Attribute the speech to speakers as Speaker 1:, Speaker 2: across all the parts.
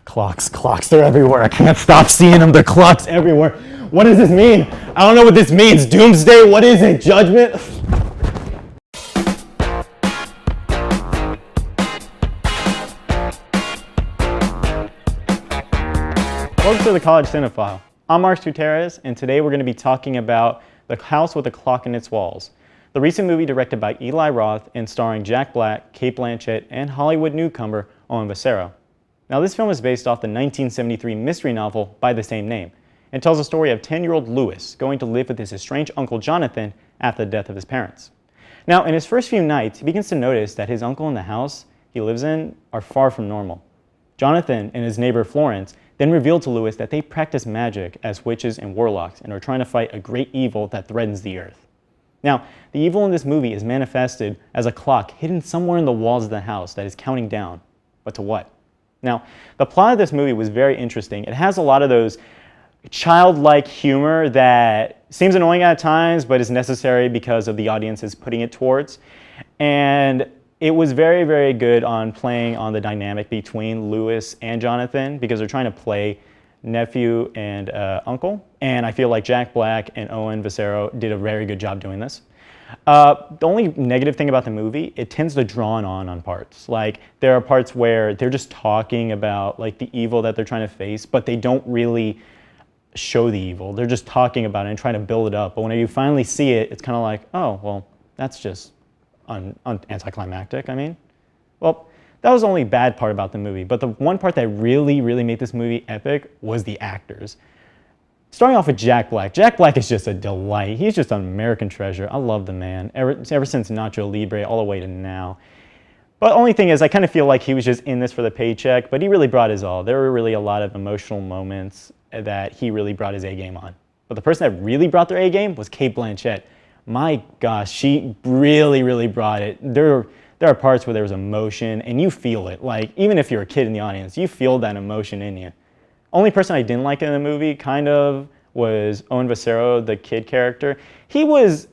Speaker 1: Clocks, they're everywhere. I can't stop seeing them. They're clocks everywhere. What does this mean? I don't know what this means. Doomsday? What is it? Judgment? Welcome to the College Cinephile. I'm Mark Gutierrez, and today we're going to be talking about The House with a Clock in Its Walls, the recent movie directed by Eli Roth and starring Jack Black, Cate Blanchett, and Hollywood newcomer Owen Vasero. Now, this film is based off the 1973 mystery novel by the same name and tells the story of 10-year-old Louis going to live with his estranged uncle Jonathan after the death of his parents. Now, in his first few nights, he begins to notice that his uncle and the house he lives in are far from normal. Jonathan and his neighbor Florence then reveal to Louis that they practice magic as witches and warlocks and are trying to fight a great evil that threatens the earth. Now, the evil in this movie is manifested as a clock hidden somewhere in the walls of the house that is counting down. But to what? Now, the plot of this movie was very interesting. It has a lot of those childlike humor that seems annoying at times, but is necessary because of the audience is putting it towards. And it was very, very good on playing on the dynamic between Louis and Jonathan because they're trying to play nephew and uncle. And I feel like Jack Black and Owen Vasero did a very good job doing this. The only negative thing about the movie, it tends to draw on parts. Like, there are parts where they're just talking about like the evil that they're trying to face, but they don't really show the evil. They're just talking about it and trying to build it up. But when you finally see it, it's kind of like, oh, well, that's just anticlimactic, I mean. Well, that was the only bad part about the movie. But the one part that really, really made this movie epic was the actors. Starting off with Jack Black. Jack Black is just a delight. He's just an American treasure. I love the man, ever since Nacho Libre all the way to now. But the only thing is, I kind of feel like he was just in this for the paycheck, but he really brought his all. There were really a lot of emotional moments that he really brought his A-game on. But the person that really brought their A-game was Cate Blanchett. My gosh, she really, really brought it. There are parts where there was emotion, and you feel it. Like, even if you're a kid in the audience, you feel that emotion in you. Only person I didn't like in the movie kind of was Owen Vasero, the kid character. He was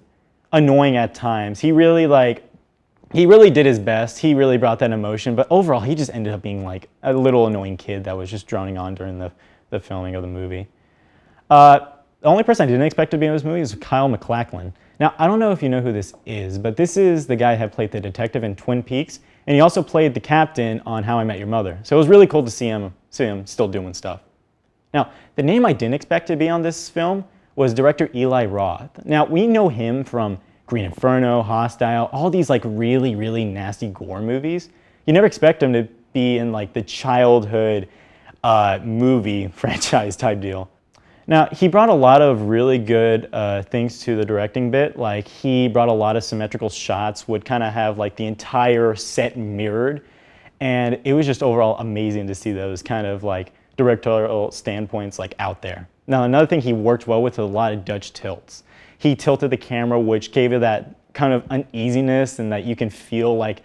Speaker 1: annoying at times. He really did his best. He really brought that emotion, but overall he just ended up being like a little annoying kid that was just droning on during the filming of the movie. The only person I didn't expect to be in this movie is Kyle MacLachlan. Now, I don't know if you know who this is, but this is the guy who played the detective in Twin Peaks, and he also played the captain on How I Met Your Mother. So it was really cool to see him still doing stuff. Now, the name I didn't expect to be on this film was director Eli Roth. Now, we know him from Green Inferno, Hostile, all these like really, really nasty gore movies. You never expect him to be in like the childhood movie franchise type deal. Now, he brought a lot of really good things to the directing bit. Like, he brought a lot of symmetrical shots, would kind of have like the entire set mirrored. And it was just overall amazing to see those kind of like directorial standpoints like out there. Now, another thing he worked well with was a lot of Dutch tilts. He tilted the camera, which gave it that kind of uneasiness and that you can feel like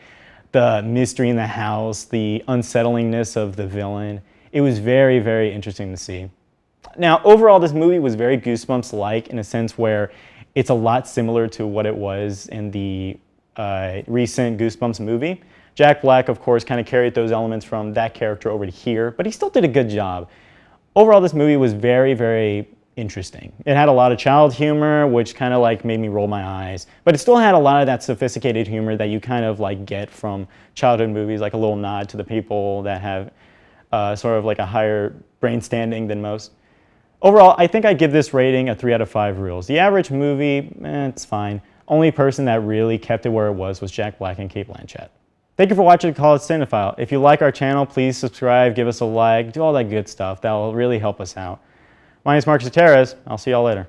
Speaker 1: the mystery in the house, the unsettlingness of the villain. It was very, very interesting to see. Now, overall, this movie was very Goosebumps-like in a sense where it's a lot similar to what it was in the recent Goosebumps movie. Jack Black, of course, kind of carried those elements from that character over to here, but he still did a good job. Overall, this movie was very, very interesting. It had a lot of child humor, which kind of like made me roll my eyes, but it still had a lot of that sophisticated humor that you kind of like get from childhood movies, like a little nod to the people that have sort of like a higher brain standing than most. Overall, I think I'd give this rating a 3 out of 5 reels. The average movie, it's fine. Only person that really kept it where it was Jack Black and Cate Blanchett. Thank you for watching College Cinephile. If you like our channel, please subscribe, give us a like, do all that good stuff. That will really help us out. My name is Mark Gutierrez. I'll see y'all later.